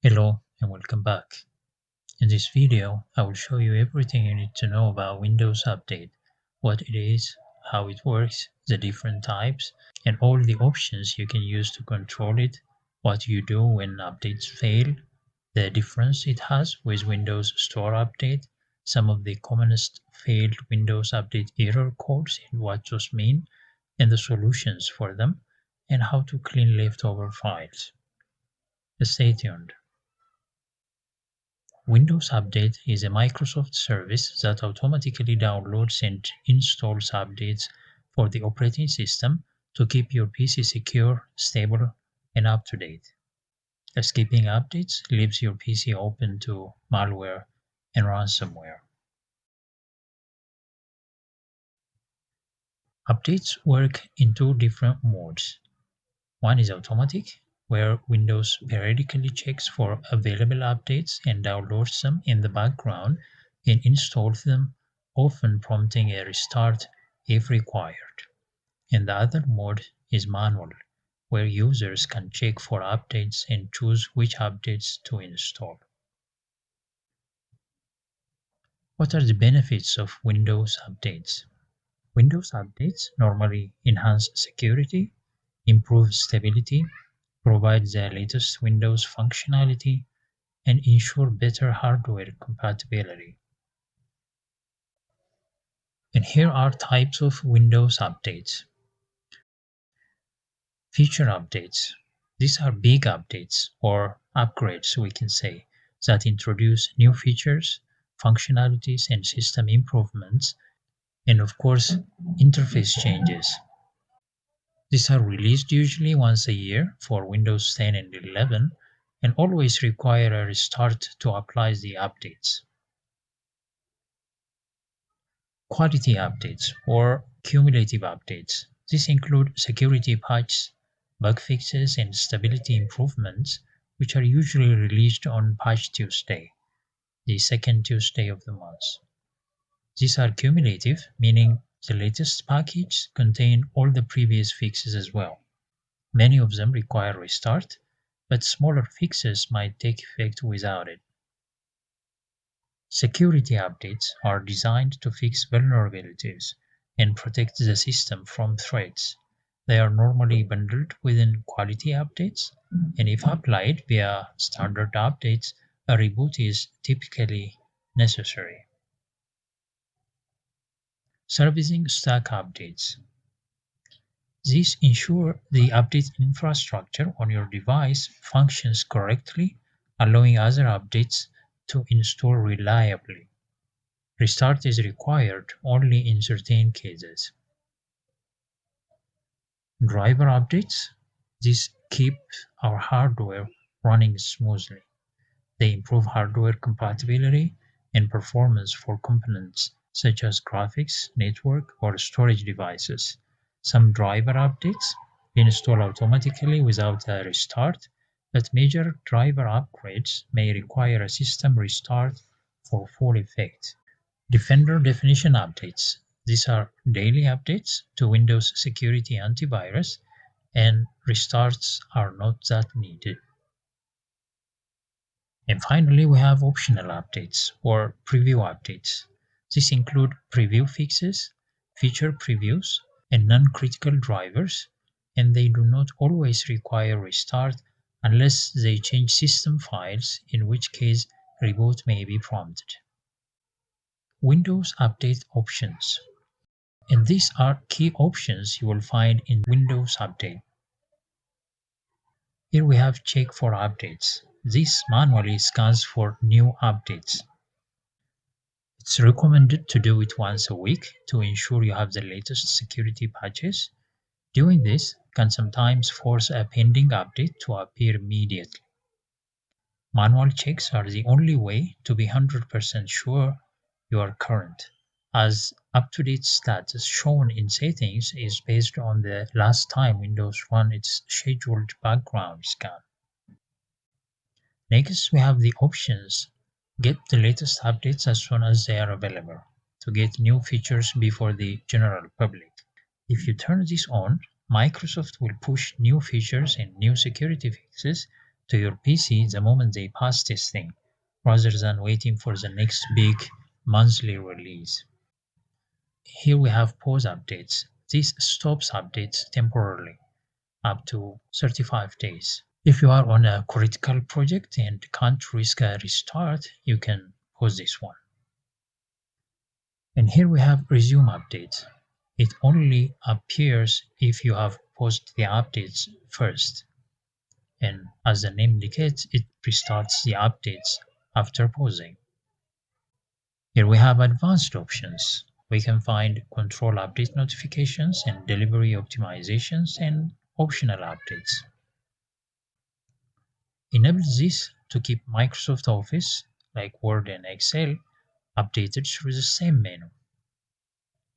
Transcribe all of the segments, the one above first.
Hello and welcome back. In this video, I will show you everything you need to know about Windows Update, what it is, how it works, the different types, and all the options you can use to control it, what you do when updates fail, the difference it has with Windows Store Update, some of the commonest failed Windows Update error codes and what those mean, and the solutions for them, and how to clean leftover files. Stay tuned. Windows Update is a Microsoft service that automatically downloads and installs updates for the operating system to keep your PC secure, stable, and up to date. Skipping updates leaves your PC open to malware and ransomware. Updates work in two different modes. One is automatic, where Windows periodically checks for available updates and downloads them in the background and installs them, often prompting a restart if required. And the other mode is manual, where users can check for updates and choose which updates to install. What are the benefits of Windows updates? Windows updates normally enhance security, improve stability, provide the latest Windows functionality, and ensure better hardware compatibility. And here are types of Windows updates. Feature updates. These are big updates or upgrades, we can say, that introduce new features, functionalities, and system improvements, and of course, interface changes. These are released usually once a year for Windows 10 and 11 and always require a restart to apply the updates. Quality updates or cumulative updates. These include security patches, bug fixes, and stability improvements, which are usually released on Patch Tuesday, the second Tuesday of the month. These are cumulative, meaning the latest package contain all the previous fixes as well. Many of them require restart, but smaller fixes might take effect without it. Security updates are designed to fix vulnerabilities and protect the system from threats. They are normally bundled within quality updates, and if applied via standard updates, a reboot is typically necessary. Servicing stack updates. These ensure the update infrastructure on your device functions correctly, allowing other updates to install reliably. Restart is required only in certain cases. Driver updates. These keep our hardware running smoothly. They improve hardware compatibility and performance for components such as graphics, network, or storage devices. Some driver updates install automatically without a restart, but major driver upgrades may require a system restart for full effect. Defender definition updates. These are daily updates to Windows Security Antivirus, and restarts are not that needed. And finally, we have optional updates or preview updates. These include preview fixes, feature previews, and non-critical drivers, and they do not always require restart unless they change system files, in which case reboot may be prompted. Windows Update options. And these are key options you will find in Windows Update. Here we have check for updates. This manually scans for new updates. It's recommended to do it once a week to ensure you have the latest security patches. Doing this can sometimes force a pending update to appear immediately. Manual checks are the only way to be 100% sure you are current, as up-to-date status shown in settings is based on the last time Windows ran its scheduled background scan. Next, we have the options. Get the latest updates as soon as they are available to get new features before the general public. If you turn this on, Microsoft will push new features and new security fixes to your PC the moment they pass testing, rather than waiting for the next big monthly release. Here we have pause updates. This stops updates temporarily, up to 35 days. If you are on a critical project and can't risk a restart, you can pause this one. And here we have resume update. It only appears if you have paused the updates first. And as the name indicates, it restarts the updates after pausing. Here we have advanced options. We can find control update notifications and delivery optimizations and optional updates. Enable this to keep Microsoft Office, like Word and Excel, updated through the same menu.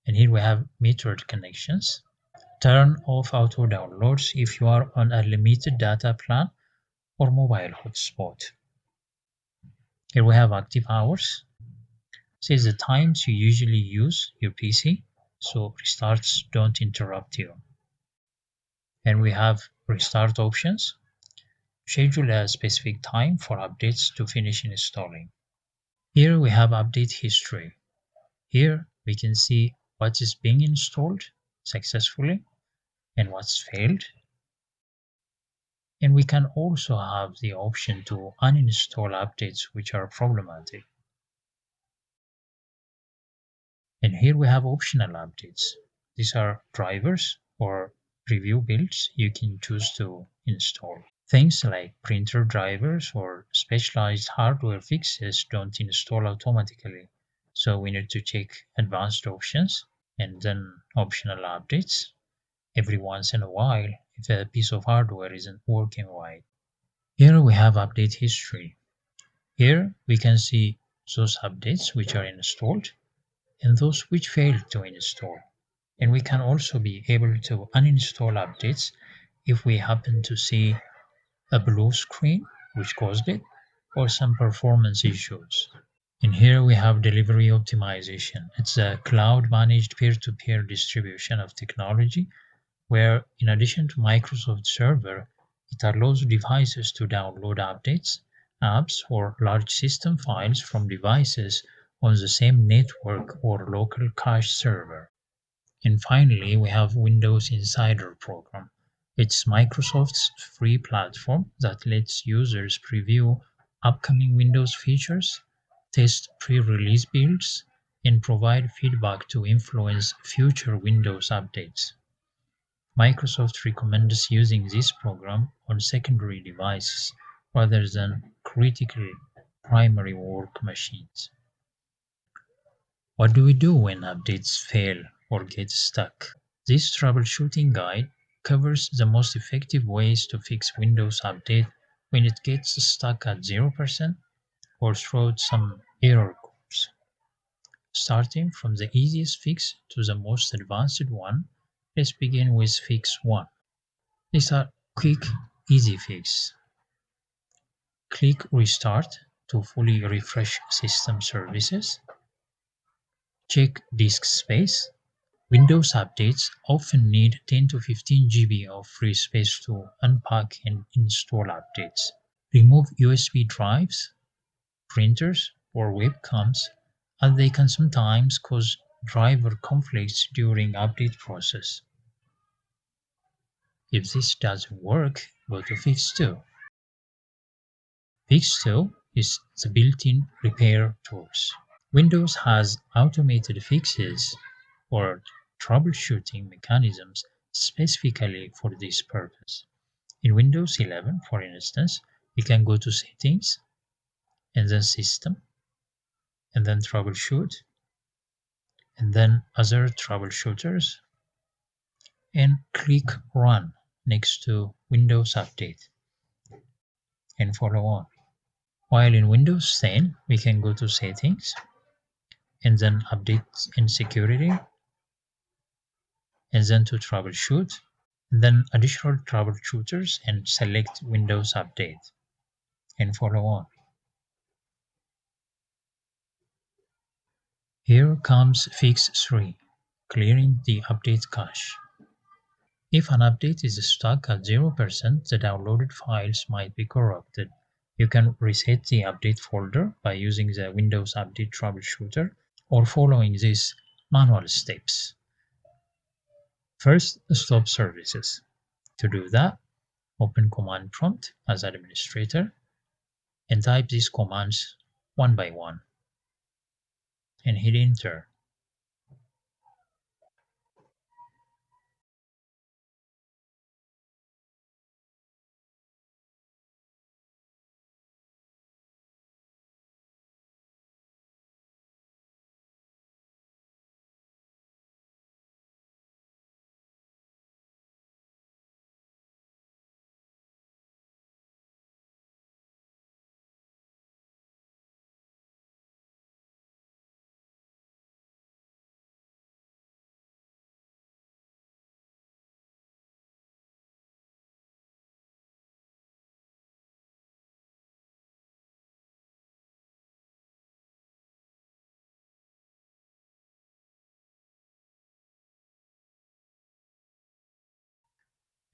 And here we have metered connections. Turn off auto downloads if you are on a limited data plan or mobile hotspot. Here we have active hours. Says the times you usually use your PC, so restarts don't interrupt you. And we have restart options. Schedule a specific time for updates to finish installing. Here we have update history. Here we can see what is being installed successfully and what's failed. And we can also have the option to uninstall updates which are problematic. And here we have optional updates. These are drivers or preview builds you can choose to install. Things like printer drivers or specialized hardware fixes don't install automatically, so we need to check advanced options and then optional updates every once in a while if a piece of hardware isn't working right. Here we have update history. Here we can see those updates which are installed and those which failed to install. And we can also be able to uninstall updates if we happen to see a blue screen which caused it or some performance issues. And here we have delivery optimization. It's a cloud managed peer-to-peer distribution of technology where in addition to Microsoft Server, it allows devices to download updates, apps, or large system files from devices on the same network or local cache server. And finally, we have Windows Insider Program. It's Microsoft's free platform that lets users preview upcoming Windows features, test pre-release builds, and provide feedback to influence future Windows updates. Microsoft recommends using this program on secondary devices rather than critical primary work machines. What do we do when updates fail or get stuck? This troubleshooting guide covers the most effective ways to fix Windows Update when it gets stuck at 0% or throws some error codes. Starting from the easiest fix to the most advanced one, let's begin with Fix 1. These are quick, easy fix. Click Restart to fully refresh system services. Check disk space. Windows updates often need 10 to 15 GB of free space to unpack and install updates. Remove USB drives, printers, or webcams, as they can sometimes cause driver conflicts during update process. If this doesn't work, go to Fix 2. Fix 2 is the built-in repair tools. Windows has automated fixes or troubleshooting mechanisms specifically for this purpose. In Windows 11, for instance, we can go to Settings, and then System, and then Troubleshoot, and then Other Troubleshooters, and click Run next to Windows Update, and follow on. While in Windows 10, we can go to Settings, and then Updates and Security, and then to Troubleshoot, and then Additional Troubleshooters, and select Windows Update, and follow on. Here comes Fix 3, clearing the update cache. If an update is stuck at 0%, the downloaded files might be corrupted. You can reset the update folder by using the Windows Update Troubleshooter or following these manual steps. First, stop services. To do that, open Command Prompt as administrator and type these commands one by one and hit Enter.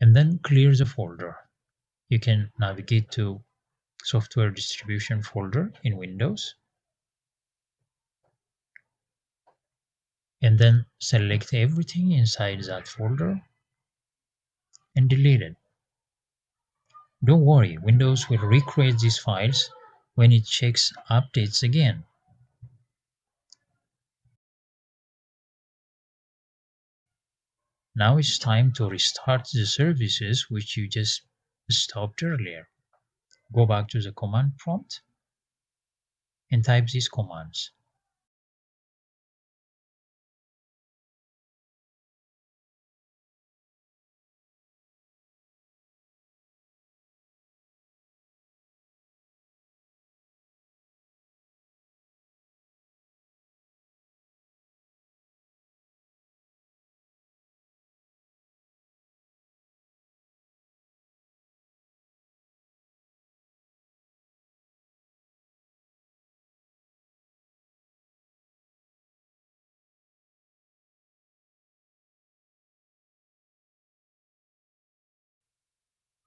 And then clear the folder. You can navigate to Software Distribution folder in Windows and then select everything inside that folder and delete it. Don't worry, Windows will recreate these files when it checks updates again. Now it's time to restart the services which you just stopped earlier. Go back to the command prompt and type these commands.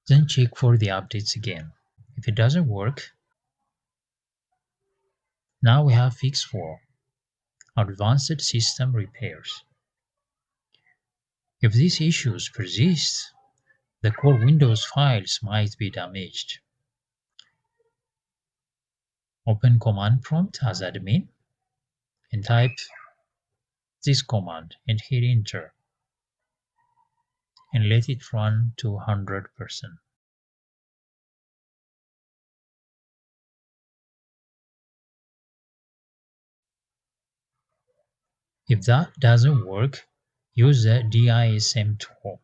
Then check for the updates again. If it doesn't work, now we have fix 4, Advanced System Repairs. If these issues persist, the core Windows files might be damaged. Open Command Prompt as admin and type this command and hit Enter and let it run to 100%. If that doesn't work, use the DISM tool.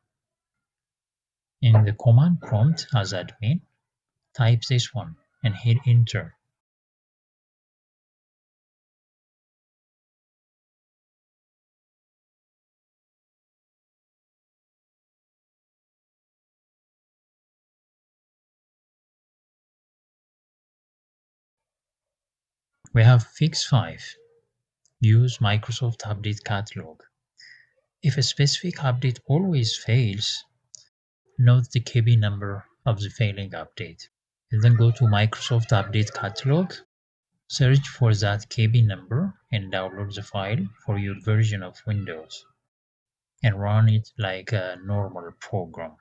In the command prompt as admin, type this one and hit Enter. We have fix 5. Use Microsoft Update Catalog. If a specific update always fails, note the KB number of the failing update. And then go to Microsoft Update Catalog, search for that KB number and download the file for your version of Windows and run it like a normal program.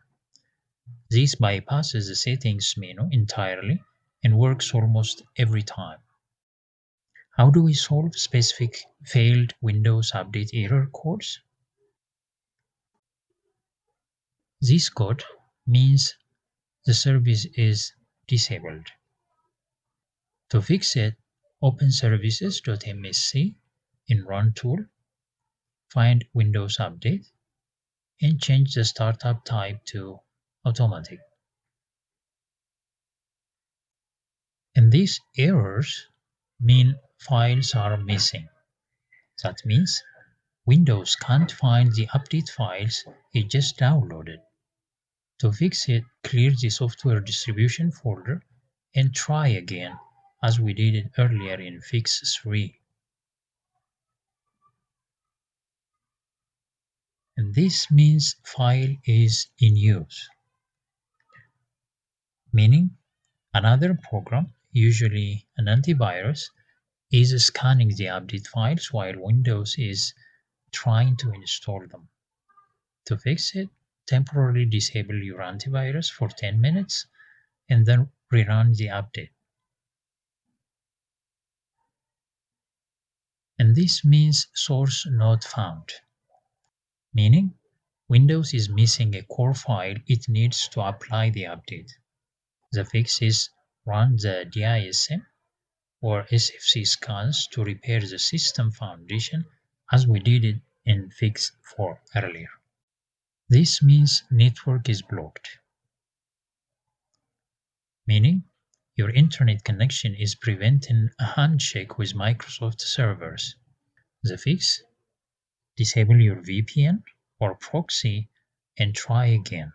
This bypasses the settings menu entirely and works almost every time. How do we solve specific failed Windows Update error codes? This code means the service is disabled. To fix it, open services.msc in Run tool, find Windows Update, and change the startup type to automatic. And these errors mean files are missing. That means Windows can't find the update files it just downloaded. To fix it, clear the software distribution folder and try again as we did it earlier in fix 3. And this means file is in use, meaning another program, usually an antivirus, is scanning the update files while Windows is trying to install them. To fix it, temporarily disable your antivirus for 10 minutes and then rerun the update. And this means source not found, meaning Windows is missing a core file it needs to apply the update. The fix is run the DISM or SFC scans to repair the system foundation as we did it in fix 4 earlier. This means network is blocked, meaning your internet connection is preventing a handshake with Microsoft servers. The fix: disable your VPN or proxy and try again.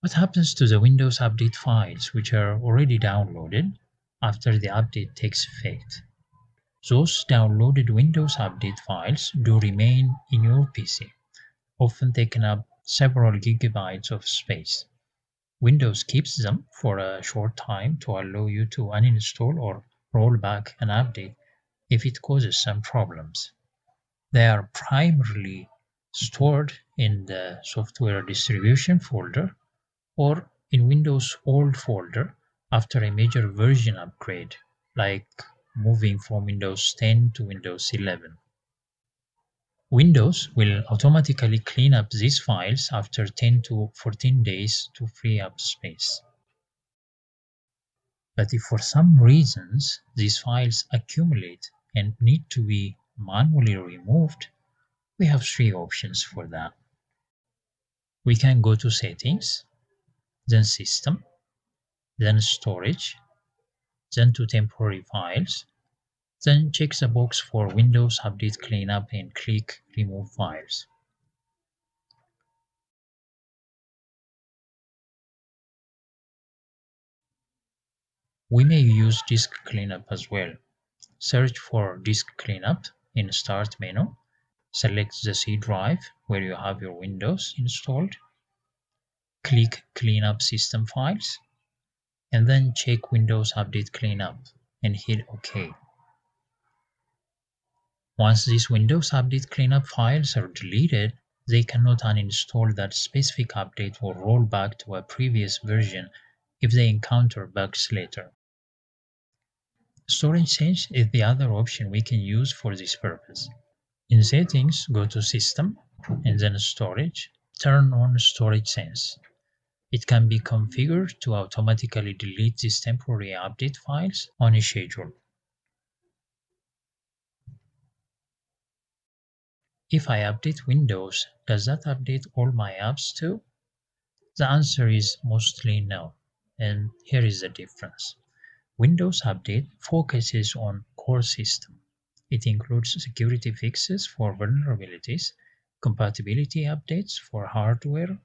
What happens to the Windows Update files which are already downloaded after the update takes effect? Those downloaded Windows Update files do remain in your PC, often taking up several gigabytes of space. Windows keeps them for a short time to allow you to uninstall or roll back an update if it causes some problems. They are primarily stored in the software distribution folder or in Windows old folder after a major version upgrade, like moving from Windows 10 to Windows 11. Windows will automatically clean up these files after 10 to 14 days to free up space. But if for some reasons these files accumulate and need to be manually removed, we have three options for that. We can go to Settings, then System, then Storage, then to Temporary Files, then check the box for Windows Update Cleanup and click Remove Files. We may use Disk Cleanup as well. Search for Disk Cleanup in Start menu, select the C drive where you have your Windows installed, click Clean Up System Files, and then check Windows Update Cleanup and hit OK. Once these Windows Update Cleanup files are deleted, they cannot uninstall that specific update or roll back to a previous version if they encounter bugs later. Storage Sense is the other option we can use for this purpose. In Settings, go to System and then Storage, turn on Storage Sense. It can be configured to automatically delete these temporary update files on a schedule. If I update Windows, does that update all my apps too? The answer is mostly no, and here is the difference. Windows Update focuses on core system. It includes security fixes for vulnerabilities, compatibility updates for hardware,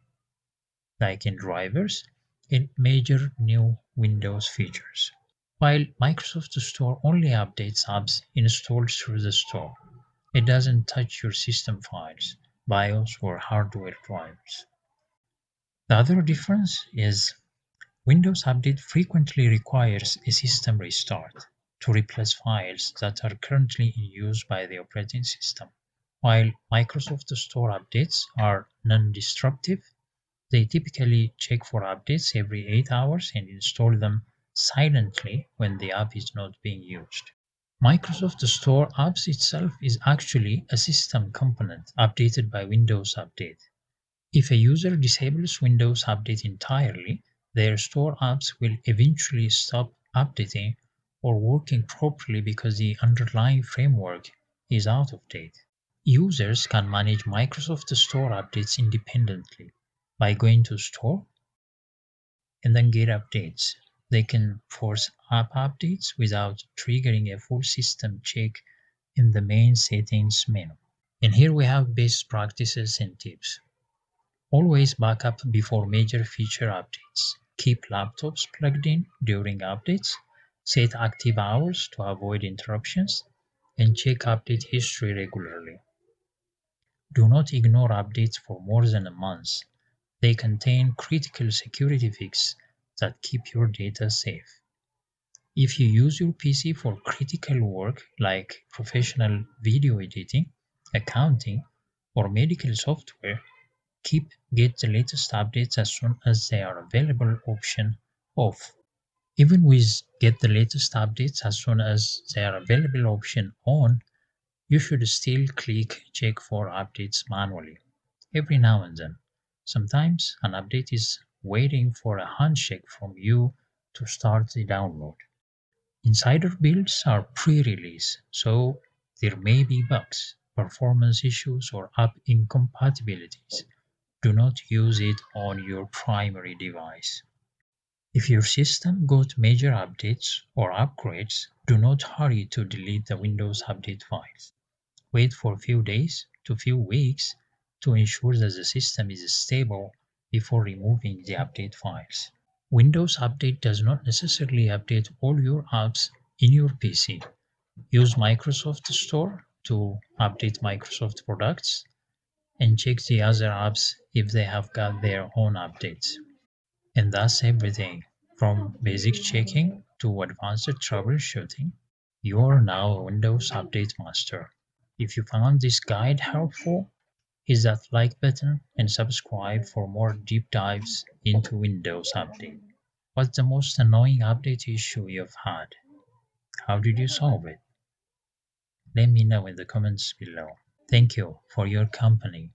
like in drivers, and major new Windows features. While Microsoft Store only updates apps installed through the store, it doesn't touch your system files, BIOS, or hardware drivers. The other difference is Windows Update frequently requires a system restart to replace files that are currently in use by the operating system. While Microsoft Store updates are non-disruptive, they typically check for updates every 8 hours and install them silently when the app is not being used. Microsoft Store apps itself is actually a system component updated by Windows Update. If a user disables Windows Update entirely, their store apps will eventually stop updating or working properly because the underlying framework is out of date. Users can manage Microsoft Store updates independently by going to Store and then Get Updates. They can force app updates without triggering a full system check in the main settings menu. And here we have best practices and tips. Always back up before major feature updates. Keep laptops plugged in during updates. Set active hours to avoid interruptions. And check update history regularly. Do not ignore updates for more than a month. They contain critical security fixes that keep your data safe. If you use your PC for critical work like professional video editing, accounting, or medical software, get the latest updates as soon as they are available option off. Even with get the latest updates as soon as they are available option on, you should still click check for updates manually every now and then. Sometimes an update is waiting for a handshake from you to start the download. Insider builds are pre-release, so there may be bugs, performance issues, or app incompatibilities. Do not use it on your primary device. If your system got major updates or upgrades, do not hurry to delete the Windows Update files. Wait for a few days to few weeks to ensure that the system is stable before removing the update files. Windows Update does not necessarily update all your apps in your PC. Use Microsoft Store to update Microsoft products and check the other apps if they have got their own updates. And that's everything. From basic checking to advanced troubleshooting, you are now a Windows Update master. If you found this guide helpful, hit that like button and subscribe for more deep dives into Windows Update. What's the most annoying update issue you've had? How did you solve it? Let me know in the comments below. Thank you for your company.